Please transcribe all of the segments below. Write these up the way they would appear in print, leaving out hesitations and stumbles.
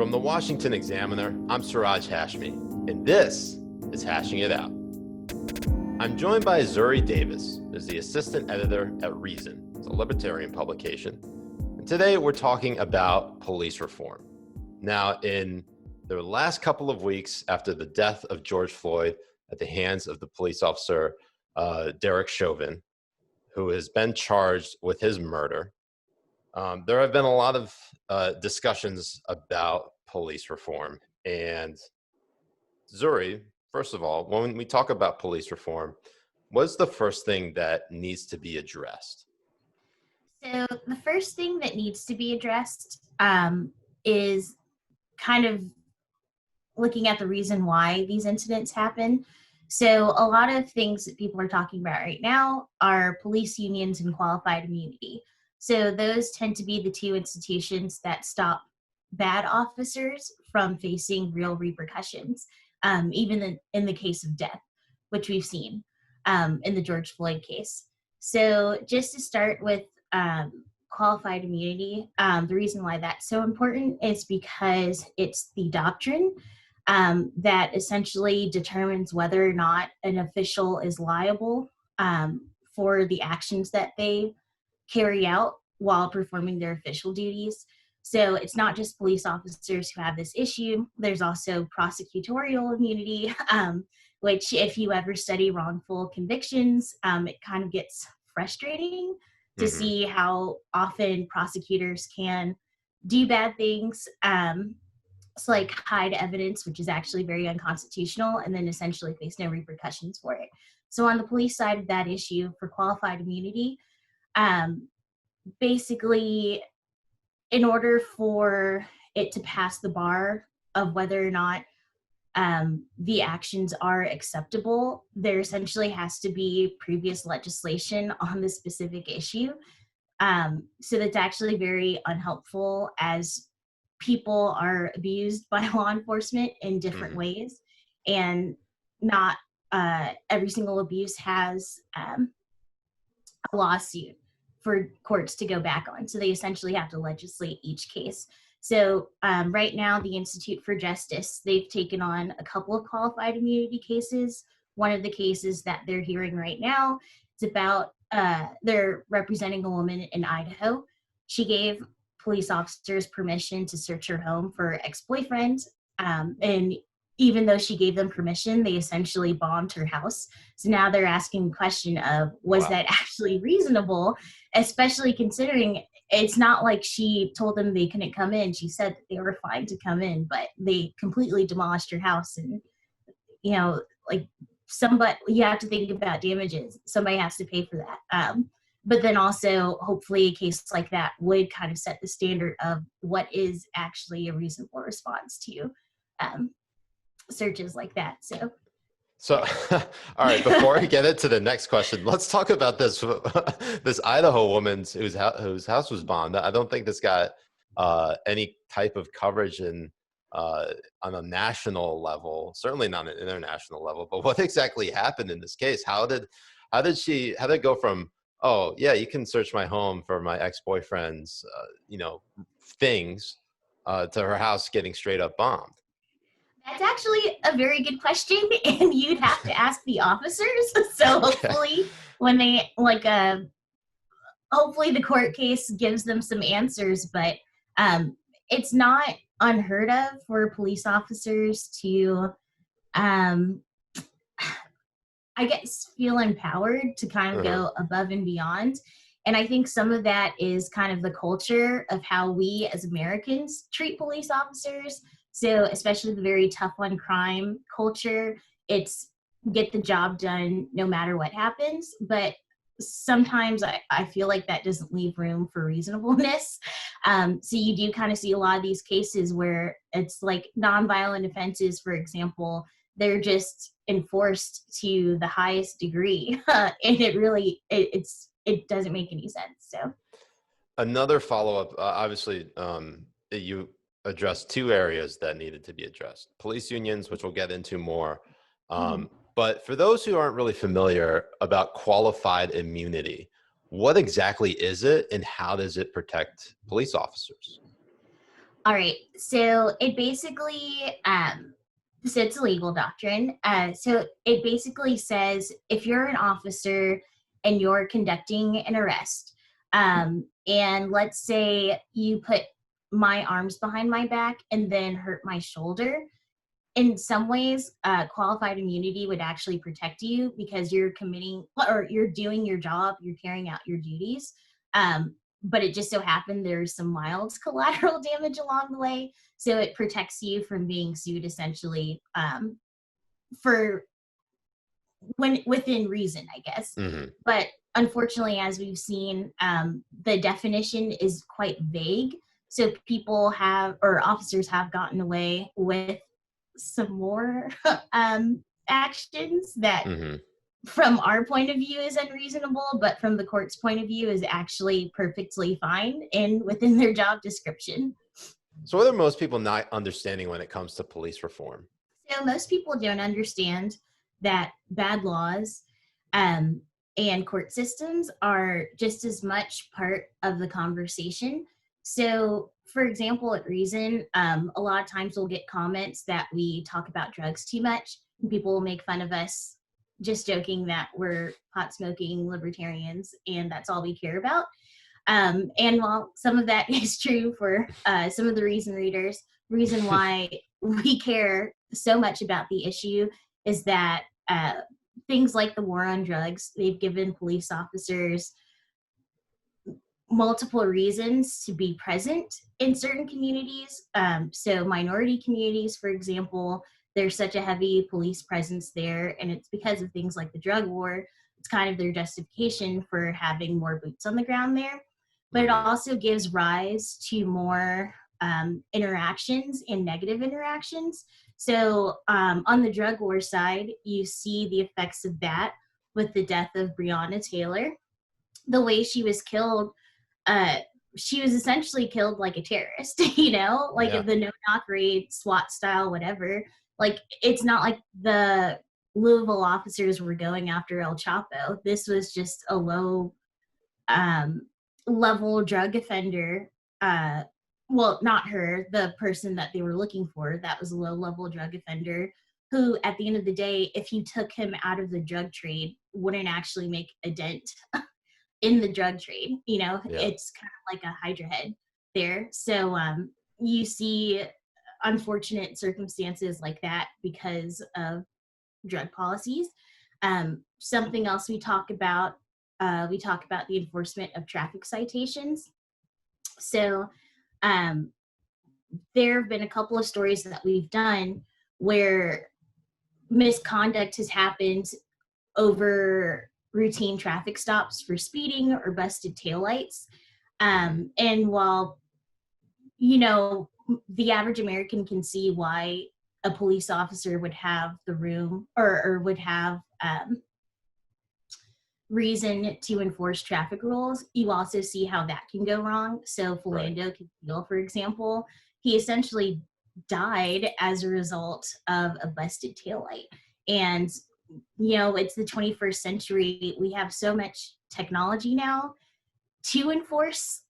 From the Washington Examiner, I'm Siraj Hashmi, and this is Hashing It Out. I'm joined by Zuri Davis, who's the assistant editor at Reason. It's a libertarian publication. And today we're talking about police reform. Now, in the last couple of weeks after the death of George Floyd at the hands of the police officer, Derek Chauvin, who has been charged with his murder, there have been a lot of discussions about police reform. And Zuri, first of all, when we talk about police reform, what's the first thing that needs to be addressed? So the first thing that needs to be addressed is kind of looking at the reason why these incidents happen. So a lot of things that people are talking about right now are police unions and qualified immunity. So those tend to be the two institutions that stop bad officers from facing real repercussions, even in the case of death, which we've seen in the George Floyd case. So just to start with qualified immunity, the reason why that's so important is because it's the doctrine that essentially determines whether or not an official is liable for the actions that they carry out while performing their official duties. So it's not just police officers who have this issue. There's also prosecutorial immunity, which if you ever study wrongful convictions, it kind of gets frustrating to see how often prosecutors can do bad things. It's like hide evidence, which is actually very unconstitutional, and then essentially face no repercussions for it. So on the police side of that issue for qualified immunity, basically, in order for it to pass the bar of whether or not the actions are acceptable, there essentially has to be previous legislation on the specific issue. So that's actually very unhelpful as people are abused by law enforcement in different ways, and not every single abuse has a lawsuit for courts to go back on. So they essentially have to legislate each case. So right now, the Institute for Justice, they've taken on a couple of qualified immunity cases. One of the cases that they're hearing right now, it's about, they're representing a woman in Idaho. She gave police officers permission to search her home for ex-boyfriend. And even though she gave them permission, they essentially bombed her house. So now they're asking the question of, was that actually reasonable? Especially considering it's not like she told them they couldn't come in. She said that they were fine to come in, but they completely demolished her house. And, you know, like somebody, you have to think about damages. Somebody has to pay for that. But then also, hopefully a case like that would kind of set the standard of what is actually a reasonable response to searches like that. So all right, before I get into the next question, let's talk about this this Idaho woman whose house was bombed. I don't think this got any type of coverage on a national level, certainly not an international level. But what exactly happened in this case? How did it go from, oh yeah, you can search my home for my ex-boyfriend's things, to her house getting straight up bombed? that's actually a very good question, and you'd have to ask the officers. So hopefully when they hopefully the court case gives them some answers, but it's not unheard of for police officers to I guess feel empowered to kind of go above and beyond. And I think some of that is kind of the culture of how we as Americans treat police officers. So especially the very tough on crime culture, it's get the job done no matter what happens. But sometimes I feel like that doesn't leave room for reasonableness. So you do kind of see a lot of these cases where it's like nonviolent offenses, for example, they're just enforced to the highest degree. And it doesn't make any sense. So another follow-up, obviously, you addressed two areas that needed to be addressed: police unions, which we'll get into more. But for those who aren't really familiar about qualified immunity, what exactly is it and how does it protect police officers? All right. So it basically, so it's a legal doctrine. So it basically says if you're an officer and you're conducting an arrest, and let's say you put my arms behind my back and then hurt my shoulder, in some ways, qualified immunity would actually protect you because you're committing or you're doing your job, you're carrying out your duties. But it just so happened there's some mild collateral damage along the way. So it protects you from being sued essentially for when within reason, I guess. Mm-hmm. But unfortunately, as we've seen, the definition is quite vague. So people have, or officers have gotten away with some more actions that Mm-hmm. from our point of view is unreasonable, but from the court's point of view is actually perfectly fine and within their job description. So what are most people not understanding when it comes to police reform? So most people don't understand that bad laws um, and court systems are just as much part of the conversation. So, for example, at Reason, a lot of times we'll get comments that we talk about drugs too much, and people will make fun of us, just joking that we're pot smoking libertarians and that's all we care about. And while some of that is true for some of the Reason readers, reason why we care so much about the issue is that things like the war on drugs, they've given police officers multiple reasons to be present in certain communities. So minority communities, for example, there's such a heavy police presence there, and it's because of things like the drug war. It's kind of their justification for having more boots on the ground there. But it Mm-hmm. also gives rise to more interactions and negative interactions. So on the drug war side, you see the effects of that with the death of Breonna Taylor. The way uh, she was essentially killed like a terrorist, like Yeah. the no knock raid, SWAT style, whatever. Like, it's not like the Louisville officers were going after El Chapo. This was just a low um, level drug offender. Uh, well, not her, the person that they were looking for, that was a low level drug offender who, at the end of the day, if you took him out of the drug trade, wouldn't actually make a dent in the drug trade. Yeah. It's kind of like a hydra head there. So you see unfortunate circumstances like that because of drug policies. Something else we talk about the enforcement of traffic citations. So um, there have been a couple of stories that we've done where misconduct has happened over routine traffic stops for speeding or busted taillights. And while, the average American can see why a police officer would have the room or would have reason to enforce traffic rules, you also see how that can go wrong. So Right. Philando Castile, for example, he essentially died as a result of a busted taillight. And it's the 21st century. We have so much technology now to enforce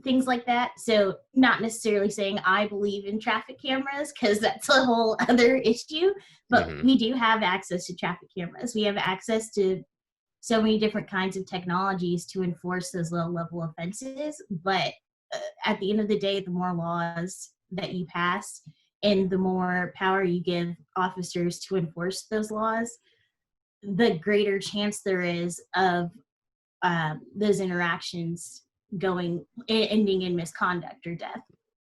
things like that. So not necessarily saying I believe in traffic cameras, because that's a whole other issue, but Mm-hmm. we do have access to traffic cameras. We have access to so many different kinds of technologies to enforce those low level offenses. But at the end of the day, the more laws that you pass and the more power you give officers to enforce those laws, the greater chance there is of those interactions ending in misconduct or death.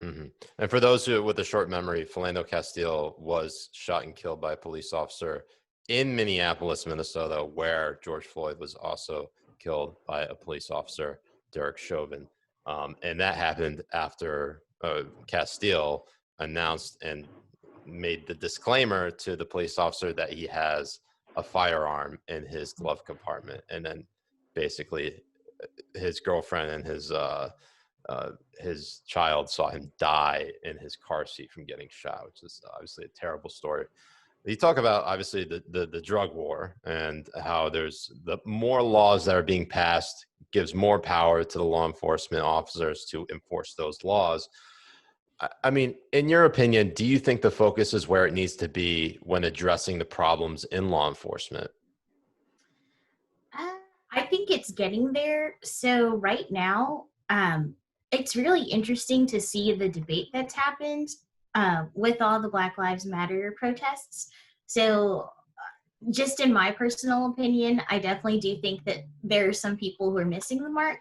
Mm-hmm. And for those who with a short memory, Philando Castile was shot and killed by a police officer in Minneapolis, Minnesota, where George Floyd was also killed by a police officer, Derek Chauvin. And that happened after Castile announced and made the disclaimer to the police officer that he has a firearm in his glove compartment. And then basically his girlfriend and his child saw him die in his car seat from getting shot, which is obviously a terrible story. You talk about obviously the drug war and how there's the more laws that are being passed gives more power to the law enforcement officers to enforce those laws. I mean, in your opinion, do you think the focus is where it needs to be when addressing the problems in law enforcement? Uh, I think it's getting there. So right now, it's really interesting to see the debate that's happened with all the Black Lives Matter protests. So just in my personal opinion, I definitely do think that there are some people who are missing the mark.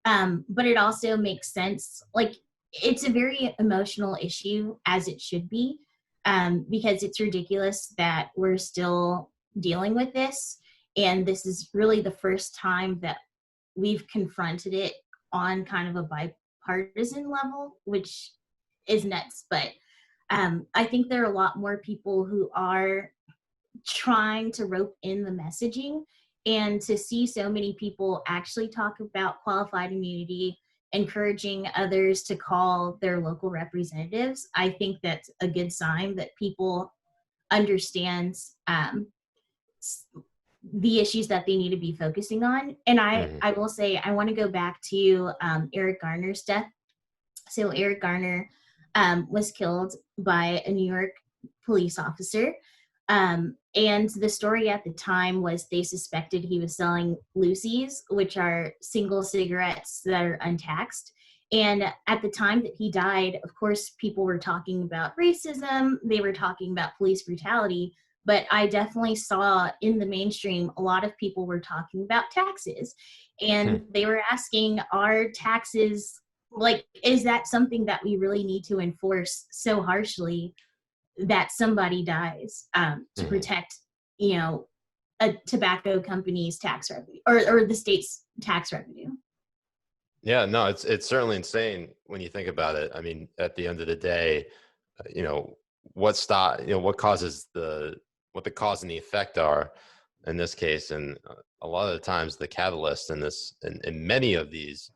But it also makes sense. Like, it's a very emotional issue, as it should be, because it's ridiculous that we're still dealing with this. And this is really the first time that we've confronted it on kind of a bipartisan level, which is nuts. But I think there are a lot more people who are trying to rope in the messaging, and to see so many people actually talk about qualified immunity, encouraging others to call their local representatives. I think that's a good sign that people understand the issues that they need to be focusing on. And Mhm. I will say, I want to go back to Eric Garner's death. So Eric Garner was killed by a New York police officer. And the story at the time was they suspected he was selling Lucy's, which are single cigarettes that are untaxed. And at the time that he died, of course, people were talking about racism, they were talking about police brutality. But I definitely saw in the mainstream a lot of people were talking about taxes. Hmm. And they were asking, are taxes, like, is that something that we really need to enforce so harshly that somebody dies to Mhm. protect, you know, a tobacco company's tax revenue, or the state's tax revenue? Yeah, no, it's certainly insane when you think about it. I mean, at the end of the day, you know, what causes what the cause and the effect are in this case, and a lot of the times the catalyst in many of these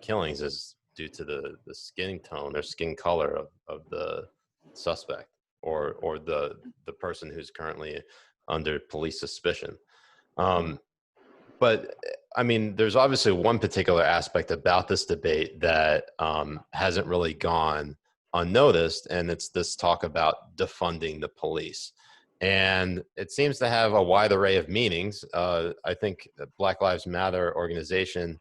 killings is due to the skin tone or skin color of the suspect, or the person who's currently under police suspicion. Um, but I mean, there's obviously one particular aspect about this debate that hasn't really gone unnoticed, and it's this talk about defunding the police. And it seems to have a wide array of meanings. I think the Black Lives Matter organization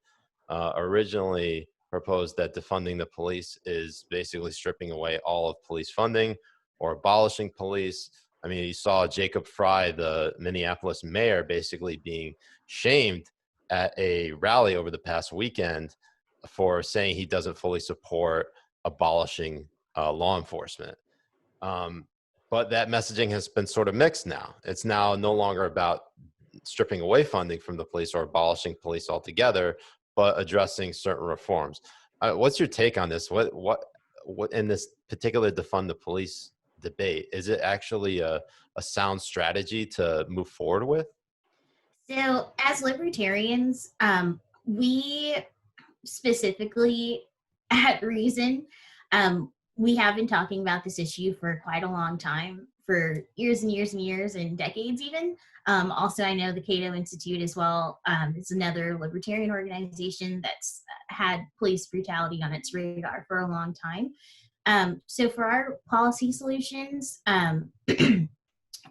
originally proposed that defunding the police is basically stripping away all of police funding or abolishing police. I mean, you saw Jacob Fry, the Minneapolis mayor, basically being shamed at a rally over the past weekend for saying he doesn't fully support abolishing law enforcement. Um, but that messaging has been sort of mixed now. It's now no longer about stripping away funding from the police or abolishing police altogether, but addressing certain reforms. What's your take on this? What in this particular defund the police debate? Is it actually a sound strategy to move forward with? So, as libertarians, we specifically at Reason, we have been talking about this issue for quite a long time, for years and years and years and decades even. Also, I know the Cato Institute as well. It's another libertarian organization that's had police brutality on its radar for a long time. So for our policy solutions,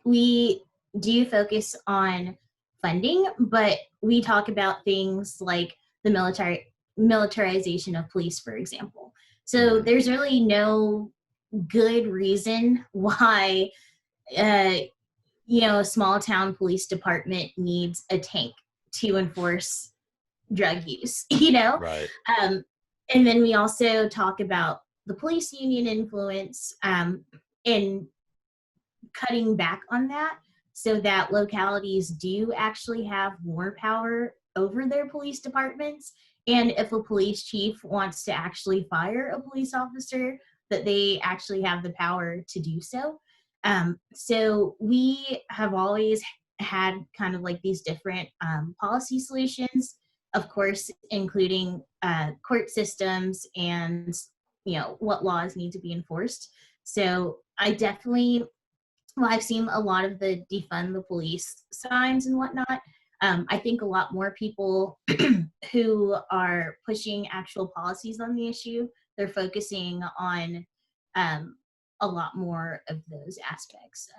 we do focus on funding, but we talk about things like the militarization of police, for example. So Mhm. there's really no good reason why uh, a small town police department needs a tank to enforce drug use. Right. Um, and then we also talk about the police union influence, and cutting back on that so that localities do actually have more power over their police departments. And if a police chief wants to actually fire a police officer, that they actually have the power to do so. So we have always had kind of like these different policy solutions, of course, including court systems and what laws need to be enforced. So I definitely, well, I've seen a lot of the defund the police signs and whatnot. I think a lot more people who are pushing actual policies on the issue, they're focusing on a lot more of those aspects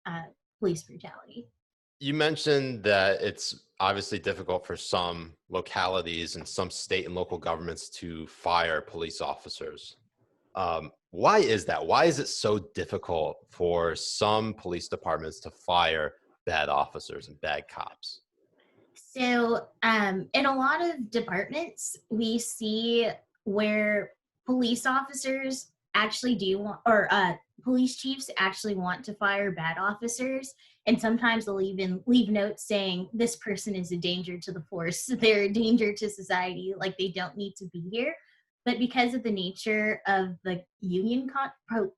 of police brutality. You mentioned that it's obviously difficult for some localities and some state and local governments to fire police officers. Why is that? Why is it so difficult for some police departments to fire bad officers and bad cops? So, in a lot of departments, we see where police officers actually do want, or police chiefs actually want to fire bad officers. And sometimes they'll even leave notes saying, this person is a danger to the force. They're a danger to society. Like they don't need to be here. But because of the nature of the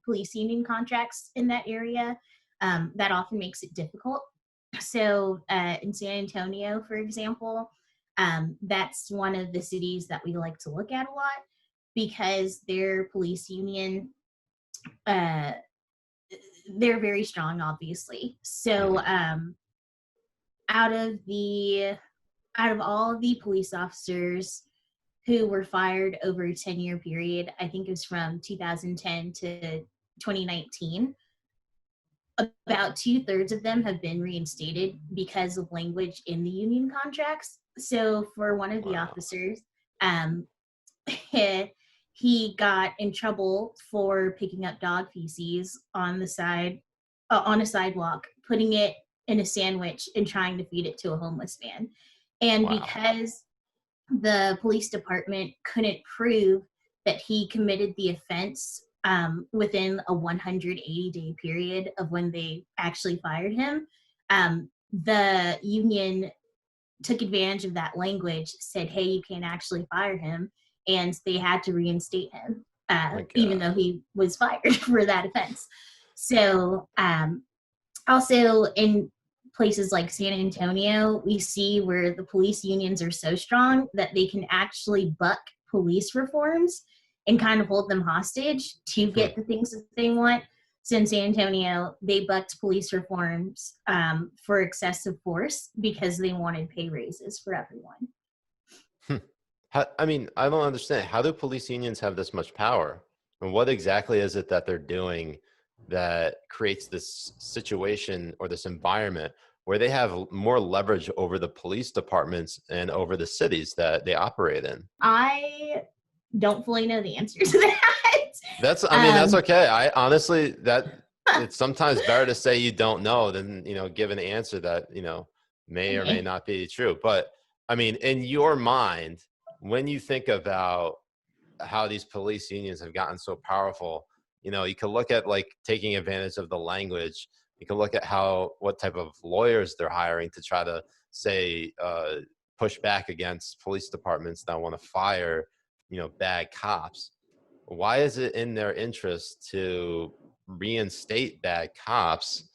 police union contracts in that area, that often makes it difficult. So in San Antonio, for example, that's one of the cities that we like to look at a lot because their police union, uh, they're very strong, obviously. So out of all of the police officers who were fired over a 10-year period, I think it was from 2010 to 2019, about 2/3 of them have been reinstated because of language in the union contracts. So for one of the Wow. officers, um, he got in trouble for picking up dog feces on the side, on a sidewalk, putting it in a sandwich and trying to feed it to a homeless man. And Wow. because the police department couldn't prove that he committed the offense within a 180-day period of when they actually fired him, the union took advantage of that language, said, hey, you can't actually fire him, and they had to reinstate him, My even God. though he was fired for that offense. So also in places like San Antonio, we see where the police unions are so strong that they can actually buck police reforms and kind of hold them hostage to get the things that they want. So in San Antonio, they bucked police reforms for excessive force because they wanted pay raises for everyone. I mean, I don't understand. How do police unions have this much power? And what exactly is it that they're doing that creates this situation or this environment where they have more leverage over the police departments and over the cities that they operate in? I don't fully know the answer to that. I mean, that's okay. I honestly, that it's sometimes better to say you don't know than, give an answer that, may or may Okay. not be true. But I mean, in your mind, when you think about how these police unions have gotten so powerful, you can look at like taking advantage of the language. You can look at what type of lawyers they're hiring to try to say, push back against police departments that want to fire, bad cops. Why is it in their interest to reinstate bad cops?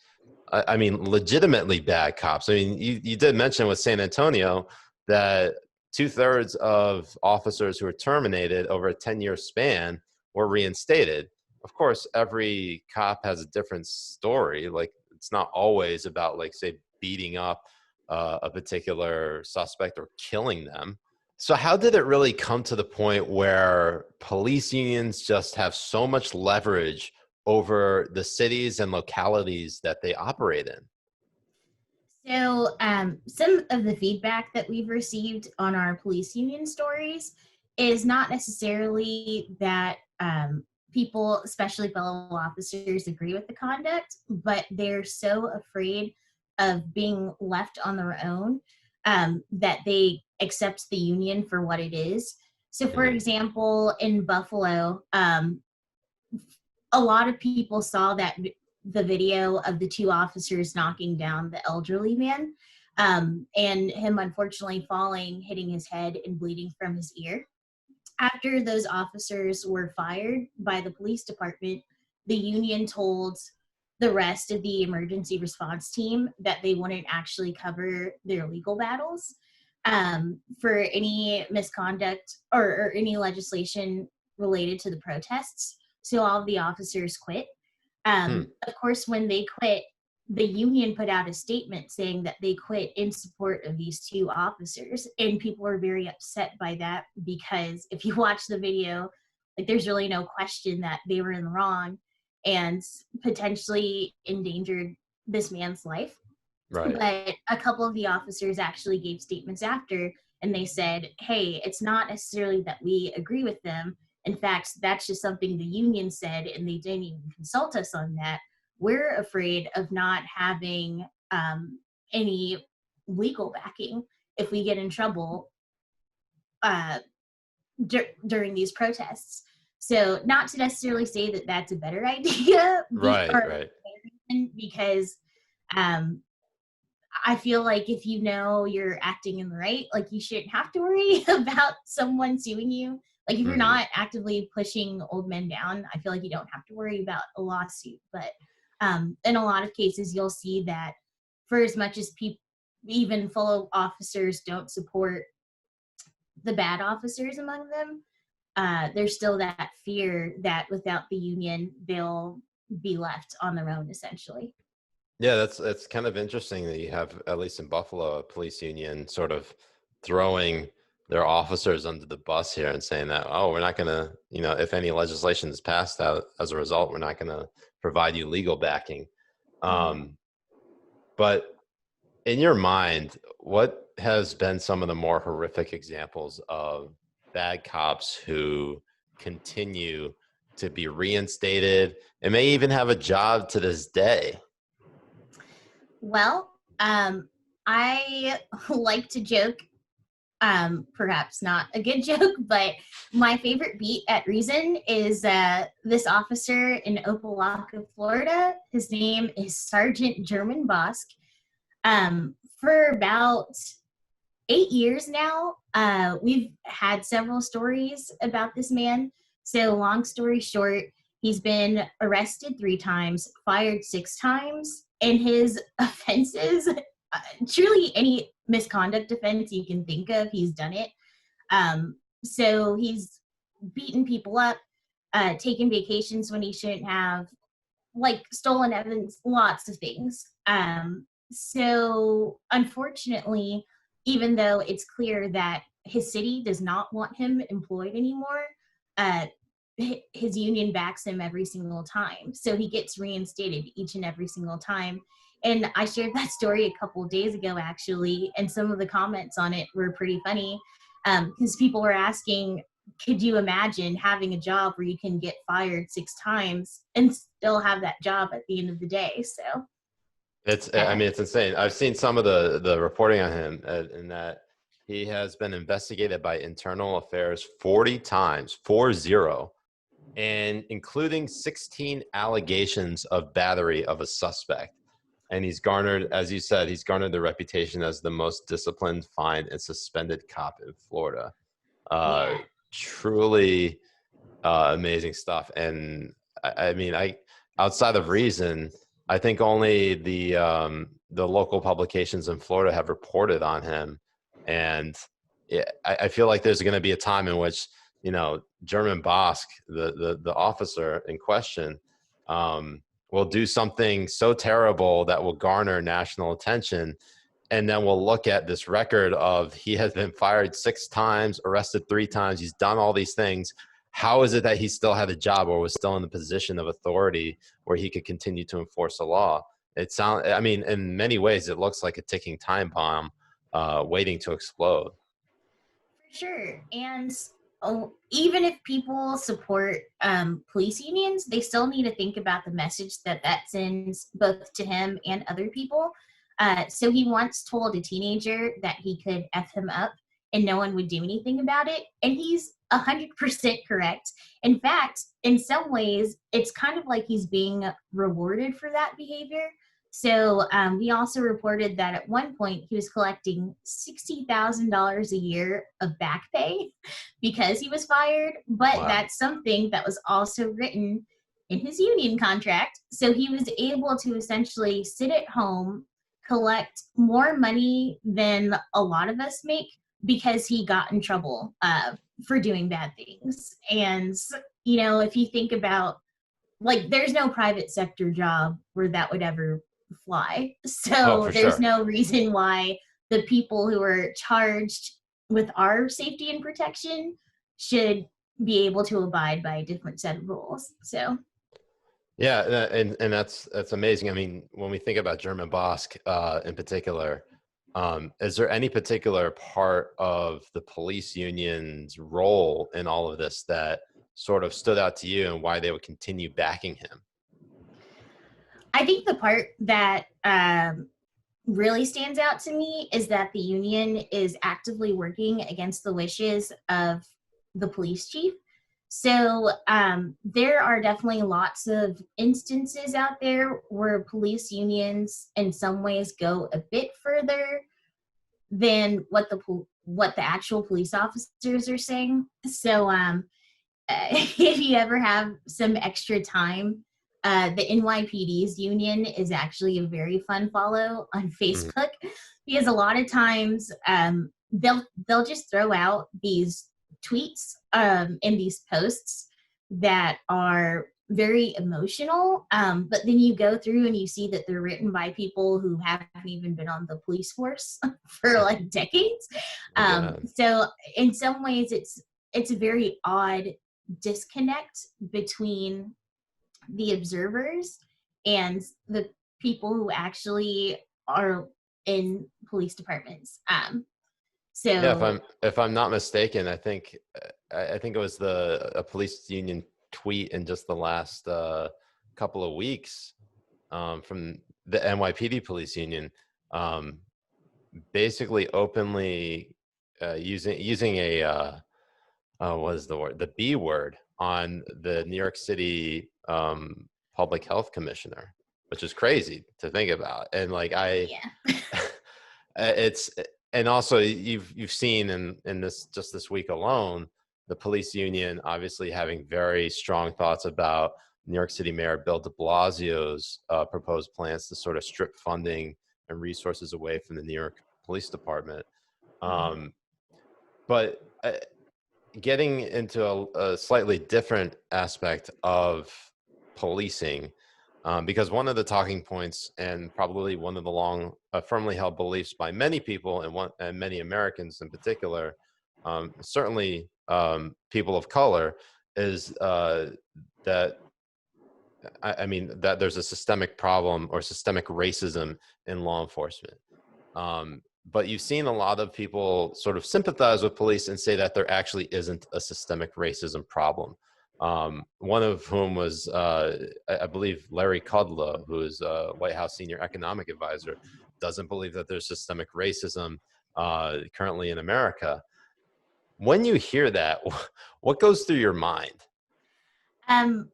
I mean, legitimately bad cops. I mean, you did mention with San Antonio that 2/3 of officers who were terminated over a 10-year span were reinstated. Of course, every cop has a different story. Like, it's not always about, like, say, beating up a particular suspect or killing them. So how did it really come to the point where police unions just have so much leverage over the cities and localities that they operate in? So, some of the feedback that we've received on our police union stories is not necessarily that people, especially fellow officers, agree with the conduct, but they're so afraid of being left on their own that they accept the union for what it is. So, for Mhm. example, in Buffalo, a lot of people saw the video of the two officers knocking down the elderly man, and him unfortunately falling, hitting his head, and bleeding from his ear. After those officers were fired by the police department, the union told the rest of the emergency response team that they wouldn't actually cover their legal battles for any misconduct or any legislation related to the protests. So all of the officers quit. Hmm. Of course, when they quit, the union put out a statement saying that they quit in support of these two officers. And people were very upset by that because if you watch the video, Like there's really no question that they were in the wrong and potentially endangered this man's life. Right. But a couple of the officers actually gave statements after, and they said, hey, it's not necessarily that we agree with them. In fact, that's just something the union said, and they didn't even consult us on that. We're afraid of not having any legal backing if we get in trouble uh, during these protests. So, not to necessarily say that that's a better idea, Right. because um, I feel like if you know you're acting in the right, like you shouldn't have to worry about someone suing you. Like if you're Mhm. not actively pushing old men down, I feel like you don't have to worry about a lawsuit. But in a lot of cases, you'll see that for as much as people, even fellow officers, don't support the bad officers among them, there's still that fear that without the union, they'll be left on their own, essentially. Yeah, that's kind of interesting that you have, at least in Buffalo, a police union sort of throwing their officers under the bus here and saying that, oh, we're not going to, if any legislation is passed out as a result, we're not going to provide you legal backing. Yeah. But in your mind, what has been some of the more horrific examples of bad cops who continue to be reinstated and may even have a job to this day? Well, I like to joke, perhaps not a good joke, but my favorite beat at Reason is this officer in Opelika, Florida. His name is Sergeant German Bosk. For about 8 years now, we've had several stories about this man. So, long story short, he's been arrested 3 times, fired 6 times, and his offenses, truly any misconduct offense you can think of, he's done it. So, he's beaten people up, taken vacations when he shouldn't have, like stolen evidence, lots of things. So unfortunately, even though it's clear that his city does not want him employed anymore, uh, his union backs him every single time. So he gets reinstated each and every single time. And I shared that story a couple of days ago, actually, and some of the comments on it were pretty funny because people were asking, could you imagine having a job where you can get fired 6 times and still have that job at the end of the day? So I mean, it's insane. I've seen some of the reporting on him, in that he has been investigated by Internal Affairs 40 times, 40, and including 16 allegations of battery of a suspect. And he's garnered, as you said, he's garnered the reputation as the most disciplined, fined, and suspended cop in Florida. yeah, Truly amazing stuff. And I mean, outside of Reason, I think only the local publications in Florida have reported on him. And I feel like there's going to be a time in which, German Bosk, the officer in question, will do something so terrible that will garner national attention. And then we'll look at this record of he has been fired 6 times, arrested 3 times. He's done all these things. How is it that he still had a job or was still in the position of authority where he could continue to enforce the law? I mean, in many ways, it looks like a ticking time bomb waiting to explode. for sure. And even if people support police unions, they still need to think about the message that that sends both to him and other people. So he once told a teenager that he could F him up and no one would do anything about it. And he's 100% correct. In fact, in some ways, it's kind of like he's being rewarded for that behavior. So we also reported that at one point he was collecting $60,000 a year of back pay because he was fired. But Wow. that's something that was also written in his union contract. So he was able to essentially sit at home, collect more money than a lot of us make because he got in trouble for doing bad things. And, if you think about, like, there's no private sector job where that would ever fly. Oh, So for there's sure. no reason why the people who are charged with our safety and protection should be able to abide by a different set of rules. So Yeah, and that's amazing. I mean, when we think about German Bosk in particular, is there any particular part of the police union's role in all of this that sort of stood out to you and why they would continue backing him? I think the part that really stands out to me is that the union is actively working against the wishes of the police chief. So there are definitely lots of instances out there where police unions in some ways go a bit further than what the actual police officers are saying. So if you ever have some extra time, the NYPD's union is actually a very fun follow on Mhm. Facebook because a lot of times they'll just throw out these tweets and these posts that are very emotional, but then you go through and you see that they're written by people who haven't even been on the police force for like decades. My God. So in some ways, it's a very odd disconnect between the observers and the people who actually are in police departments. Yeah, So if I'm not mistaken, I think it was a police union tweet in just the last couple of weeks from the NYPD police union, um, basically openly using a what is the word, the B word on the New York City public health commissioner, which is crazy to think about. And like yeah, it's and also you've seen in this just this week alone, the police union obviously having very strong thoughts about New York City Mayor Bill de Blasio's proposed plans to sort of strip funding and resources away from the New York Police Department. Um, but getting into a slightly different aspect of policing, because one of the talking points and probably one of the long firmly held beliefs by many people and many Americans in particular, certainly people of color, is that I mean that there's a systemic problem or systemic racism in law enforcement. But you've seen a lot of people sort of sympathize with police and say that there actually isn't a systemic racism problem. One of whom was, I believe, Larry Kudlow, who is a White House senior economic advisor, doesn't believe that there's systemic racism currently in America. When you hear that, what goes through your mind? um,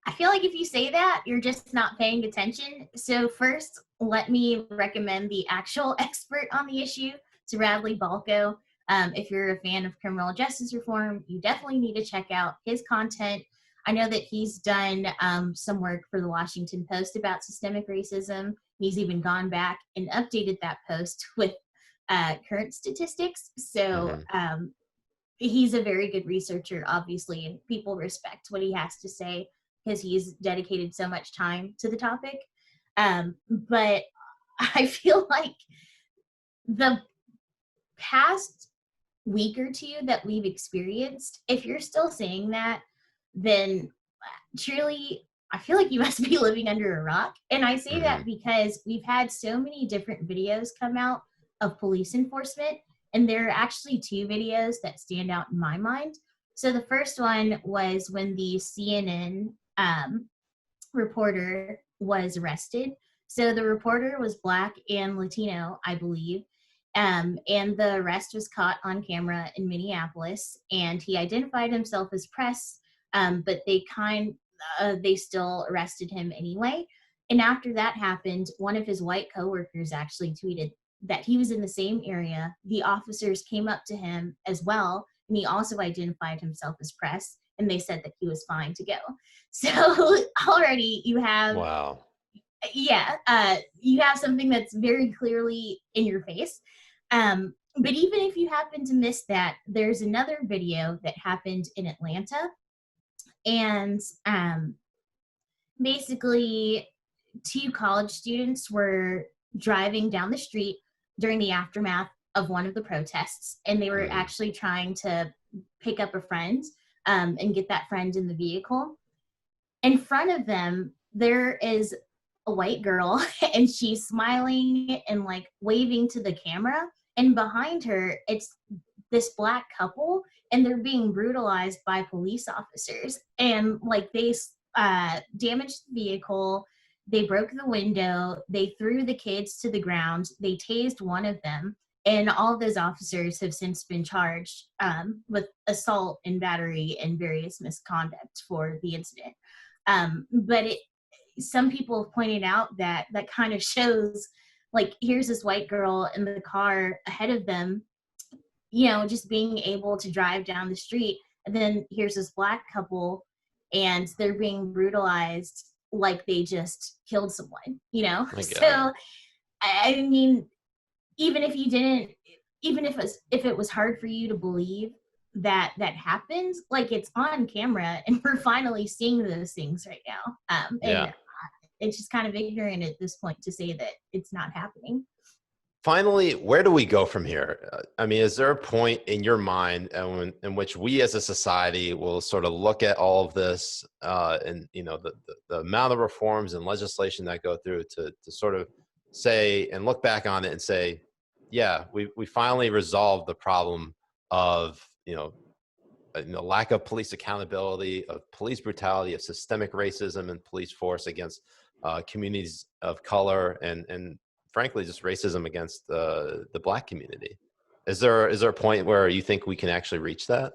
I feel like if you say that, you're just not paying attention. So first, let me recommend the actual expert on the issue, to Radley Balco. If you're a fan of criminal justice reform, you definitely need to check out his content. I know that he's done some work for the Washington Post about systemic racism. He's even gone back and updated that post with current statistics. So Hmm. he's a very good researcher, obviously, and people respect what he has to say because he's dedicated so much time to the topic. But I feel like the past week or two that we've experienced, if you're still saying that, then truly, I feel like you must be living under a rock. And I say that Hmm. because we've had so many different videos come out of police enforcement, and there are actually two videos that stand out in my mind. So the first one was when the CNN reporter was arrested. So the reporter was Black and Latino, I believe. And the arrest was caught on camera in Minneapolis, and he identified himself as press, but they still arrested him anyway. And after that happened, one of his white coworkers actually tweeted that he was in the same area. The officers came up to him as well, and he also identified himself as press, and they said that he was fine to go. So already you have, Wow. yeah, you have something that's very clearly in your face. But even if you happen to miss that, there's another video that happened in Atlanta, and basically two college students were driving down the street during the aftermath of one of the protests, and they were Hmm. actually trying to pick up a friend. and get that friend in the vehicle. In front of them, there is a white girl and she's smiling and like waving to the camera. And behind her, it's this black couple and they're being brutalized by police officers. And like they damaged the vehicle, they broke the window, they threw the kids to the ground, they tased one of them. And all of those officers have since been charged with assault and battery and various misconduct for the incident. But some people have pointed out that that kind of shows, like, here's this white girl in the car ahead of them, just being able to drive down the street. And then here's this black couple and they're being brutalized like they just killed someone, My So, God. I mean, even if you didn't, even if it was hard for you to believe that happens, like, it's on camera and we're finally seeing those things right now. And Yeah. it's just kind of ignorant at this point to say that it's not happening. Finally, where do we go from here? I mean, is there a point in your mind in which we as a society will sort of look at all of this and, the amount of reforms and legislation that go through to sort of say and look back on it and say, yeah, we finally resolved the problem of, lack of police accountability, of police brutality, of systemic racism and police force against communities of color and frankly, just racism against the Black community. Is there a point where you think we can actually reach that?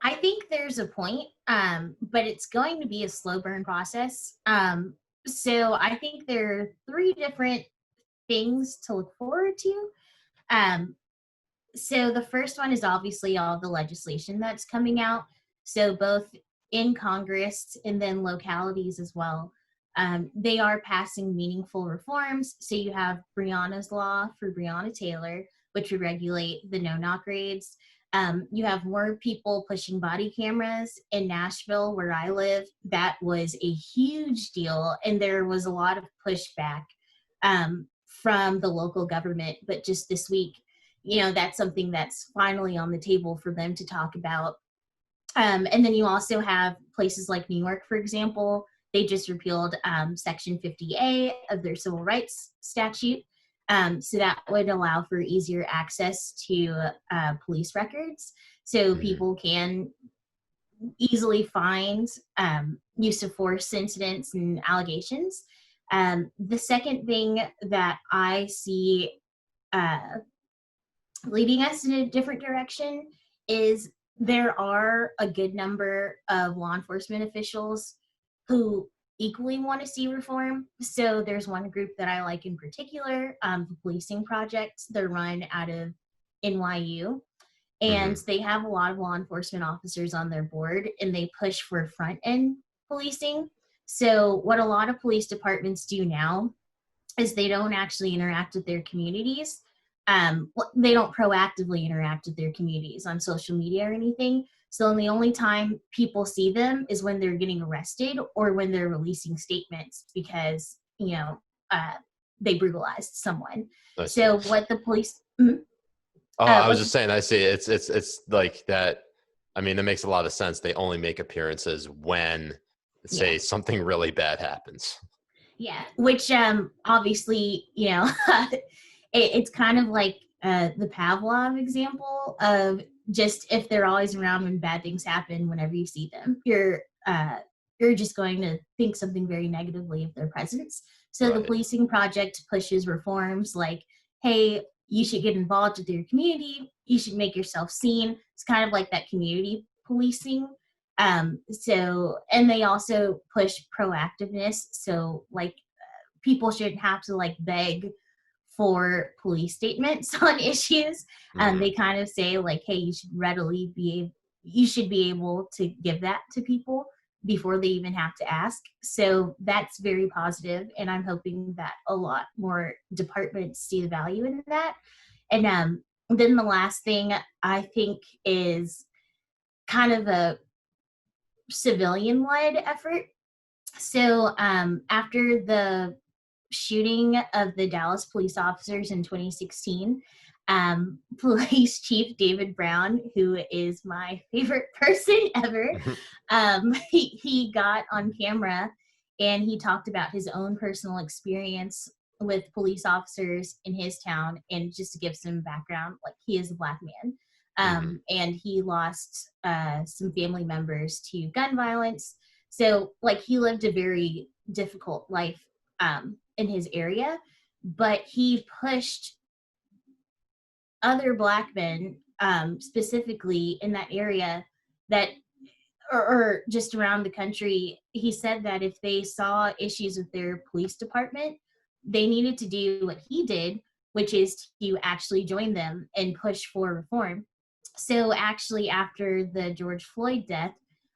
I think there's a point, but it's going to be a slow burn process. So I think there are three different things to look forward to. Um, so the first one is obviously all the legislation that's coming out. So both in Congress and then localities as well. They are passing meaningful reforms. So you have Breonna's Law for Breonna Taylor, which would regulate the no-knock raids. You have more people pushing body cameras in Nashville, where I live. That was a huge deal, and there was a lot of pushback from the local government. But just this week, that's something that's finally on the table for them to talk about. And then you also have places like New York, for example. They just repealed Section 50A of their civil rights statute. So that would allow for easier access to police records. So people can easily find use of force incidents and allegations. The second thing that I see leading us in a different direction is there are a good number of law enforcement officials who equally want to see reform. So there's one group that I like in particular, the Policing Project. They're run out of NYU, and they have a lot of law enforcement officers on their board, and they push for front-end policing. So what a lot of police departments do now is they don't actually interact with their communities. They don't proactively interact with their communities on social media or anything. So the only time people see them is when they're getting arrested or when they're releasing statements because, they brutalized someone. So what the police... I was just saying, I see it's like that. I mean, that makes a lot of sense. They only make appearances when, say, something really bad happens. Yeah, which obviously, it's kind of like the Pavlov example of just if they're always around when bad things happen, whenever you see them, you're just going to think something very negatively of their presence. So the Policing Project pushes reforms like, hey, you should get involved with your community. You should make yourself seen. It's kind of like that community policing. And they also push proactiveness. So like people shouldn't have to like beg for police statements on issues. They kind of say like, hey, you should be able to give that to people before they even have to ask. So that's very positive, and I'm hoping that a lot more departments see the value in that. And then the last thing I think is kind of a civilian-led effort. So after the shooting of the Dallas police officers in 2016, Police Chief David Brown, who is my favorite person ever, he got on camera and he talked about his own personal experience with police officers in his town. And just to give some background, like, he is a Black man, and he lost some family members to gun violence. So, like, he lived a very difficult life in his area, but he pushed other Black men, specifically in that area, that or just around the country. He said that if they saw issues with their police department, they needed to do what he did, which is to actually join them and push for reform. So actually, after the George Floyd death,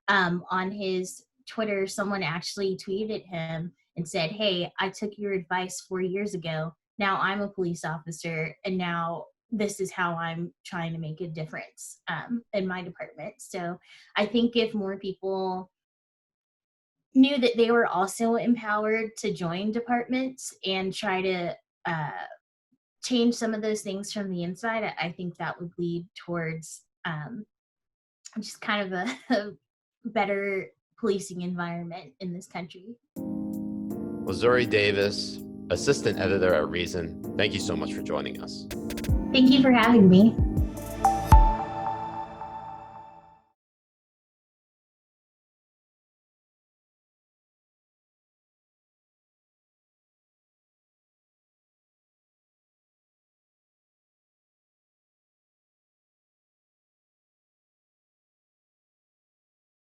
on his Twitter, someone actually tweeted him and said, "Hey, I took your advice 4 years ago. Now I'm a police officer, and now this is how I'm trying to make a difference in my department." So I think if more people knew that they were also empowered to join departments and try to change some of those things from the inside, I think that would lead towards just kind of a better policing environment in this country. Well, Zuri Davis, assistant editor at Reason, thank you so much for joining us. Thank you for having me.